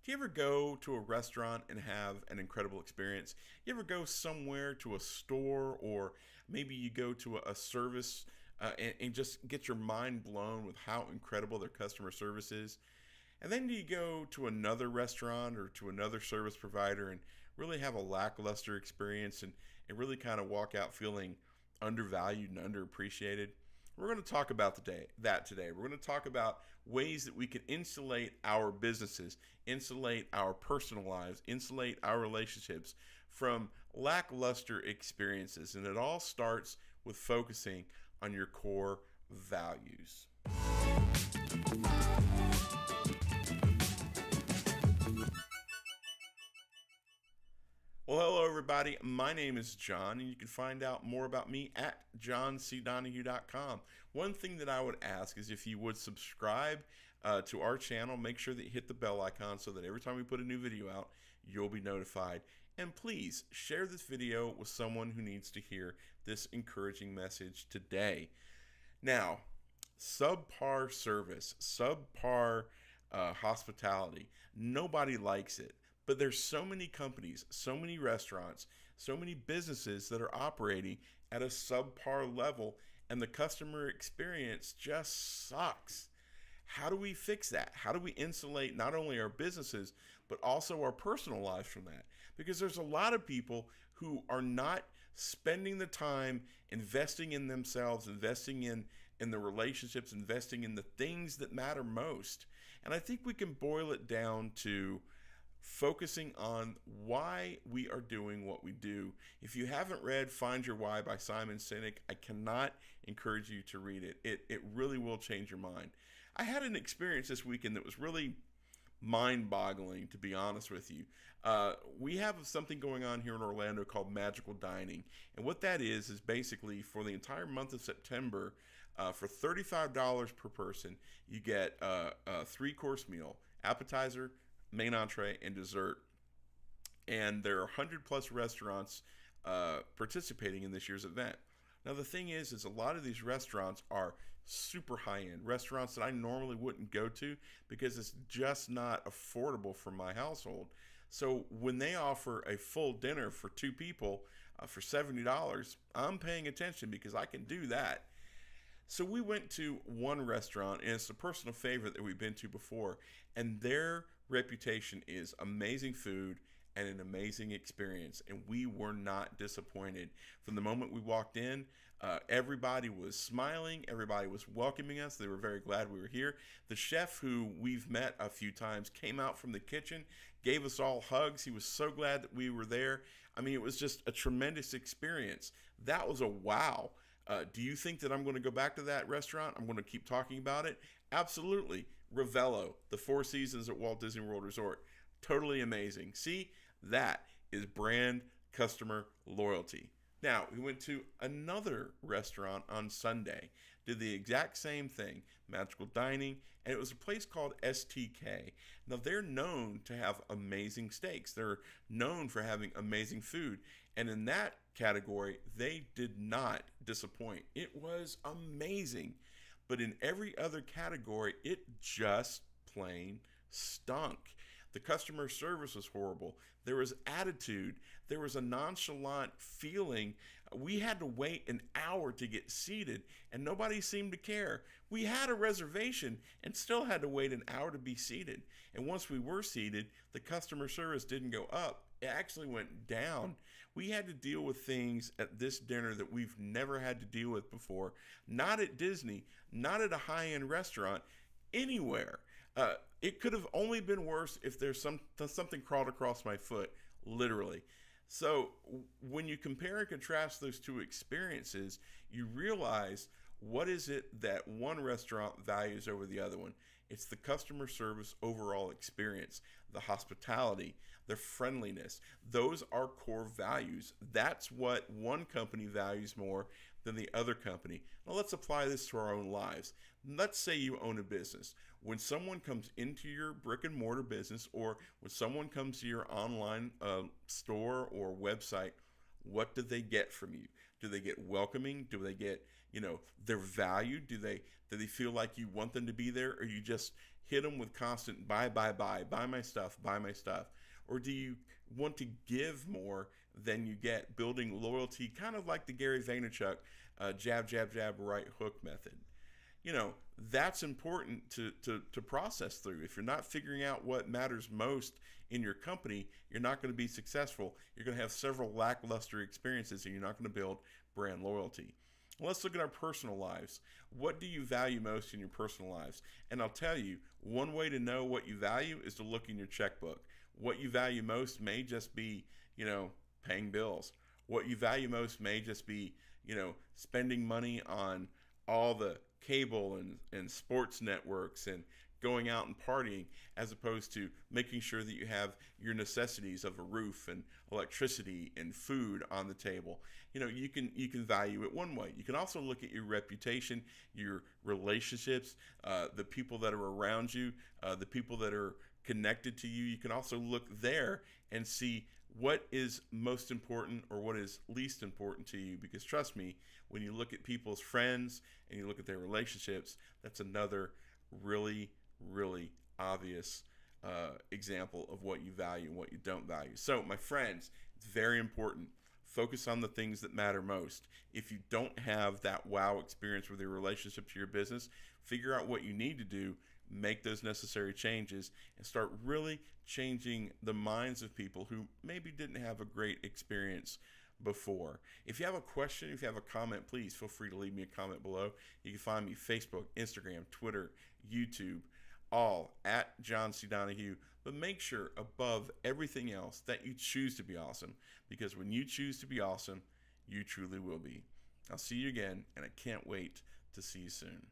Do you ever go to a restaurant and have an incredible experience? You ever go somewhere to a store, or maybe you go to a service and just get your mind blown with how incredible their customer service is? And then you go to another restaurant or to another service provider and really have a lackluster experience and really kind of walk out feeling undervalued and underappreciated. We're going to talk about today. We're going to talk about ways that we can insulate our businesses, insulate our personal lives, insulate our relationships from lackluster experiences. And it all starts with focusing on your core values. Well, hello, everybody. My name is John, and you can find out more about me at johncdonahue.com. One thing that I would ask is if you would subscribe to our channel, make sure that you hit the bell icon so that every time we put a new video out, you'll be notified. And please share this video with someone who needs to hear this encouraging message today. Now, subpar service, subpar hospitality, nobody likes it. But there's so many companies, so many restaurants, so many businesses that are operating at a subpar level, and the customer experience just sucks. How do we fix that? How do we insulate not only our businesses, but also our personal lives from that? Because there's a lot of people who are not spending the time investing in themselves, investing in the relationships, investing in the things that matter most. And I think we can boil it down to focusing on why we are doing what we do. If you haven't read Find Your Why by Simon Sinek, I cannot encourage you to read it. It really will change your mind. I had an experience this weekend that was really mind-boggling, to be honest with you. We have something going on here in Orlando called Magical Dining. And what that is basically for the entire month of September, for $35 per person, you get a 3-course meal, appetizer, main entree, and dessert. And there are 100 plus restaurants participating in this year's event. Now the thing is a lot of these restaurants are super high-end restaurants that I normally wouldn't go to because it's just not affordable for my household. So when they offer a full dinner for 2 people for $70, I'm paying attention because I can do that. So we went to one restaurant, and it's a personal favorite that we've been to before, and their reputation is amazing food and an amazing experience, and we were not disappointed. From the moment we walked in, everybody was smiling, everybody was welcoming us. They were very glad we were here. The chef, who we've met a few times, came out from the kitchen, gave us all hugs. He was so glad that we were there. I mean, it was just a tremendous experience. That was a wow. Do you think that I'm going to go back to that restaurant? I'm going to keep talking about it? Absolutely. Ravello, the 4 Seasons at Walt Disney World Resort. Totally amazing. See, that is brand customer loyalty. Now, we went to another restaurant on Sunday, did the exact same thing, Magical Dining, and it was a place called STK. Now, they're known to have amazing steaks. They're known for having amazing food. And in that category, they did not disappoint. It was amazing. But in every other category, it just plain stunk. The customer service was horrible. There was attitude. There was a nonchalant feeling. We had to wait an hour to get seated, and nobody seemed to care. We had a reservation and still had to wait an hour to be seated. And once we were seated, the customer service didn't go up. It actually went down. We had to deal with things at this dinner that we've never had to deal with before. Not at Disney, not at a high-end restaurant, anywhere. It could have only been worse if there's something crawled across my foot, literally. So when you compare and contrast those two experiences, you realize what is it that one restaurant values over the other one. It's the customer service overall experience, the hospitality, the friendliness. Those are core values. That's what one company values more than the other company. Now let's apply this to our own lives. Let's say you own a business. When someone comes into your brick and mortar business, or when someone comes to your online store or website, what do they get from you? Do they get welcoming? Do they get, their value? Do they feel like you want them to be there? Or are you just hit them with constant buy my stuff, buy my stuff? Or do you want to give more than you get, building loyalty, kind of like the Gary Vaynerchuk jab, jab, jab, right hook method? That's important to process through. If you're not figuring out what matters most in your company, you're not going to be successful. You're going to have several lackluster experiences, and you're not going to build brand loyalty. Let's look at our personal lives. What do you value most in your personal lives? And I'll tell you, one way to know what you value is to look in your checkbook. What you value most may just be, paying bills. What you value most may just be, spending money on all the cable and sports networks and going out and partying, as opposed to making sure that you have your necessities of a roof and electricity and food on the table. You can value it one way. You can also look at your reputation, your relationships, the people that are around you, the people that are connected to you. You can also look there and see what is most important or what is least important to you, because trust me, when you look at people's friends and you look at their relationships, that's another really, really obvious example of what you value and what you don't value. So my friends, it's very important. Focus on the things that matter most. If you don't have that wow experience with your relationship to your business, figure out what you need to do, make those necessary changes, and start really changing the minds of people who maybe didn't have a great experience before. If you have a question, if you have a comment, please feel free to leave me a comment below. You can find me Facebook, Instagram, Twitter, YouTube, all at John C. Donahue. But make sure above everything else that you choose to be awesome, because when you choose to be awesome, you truly will be. I'll see you again, and I can't wait to see you soon.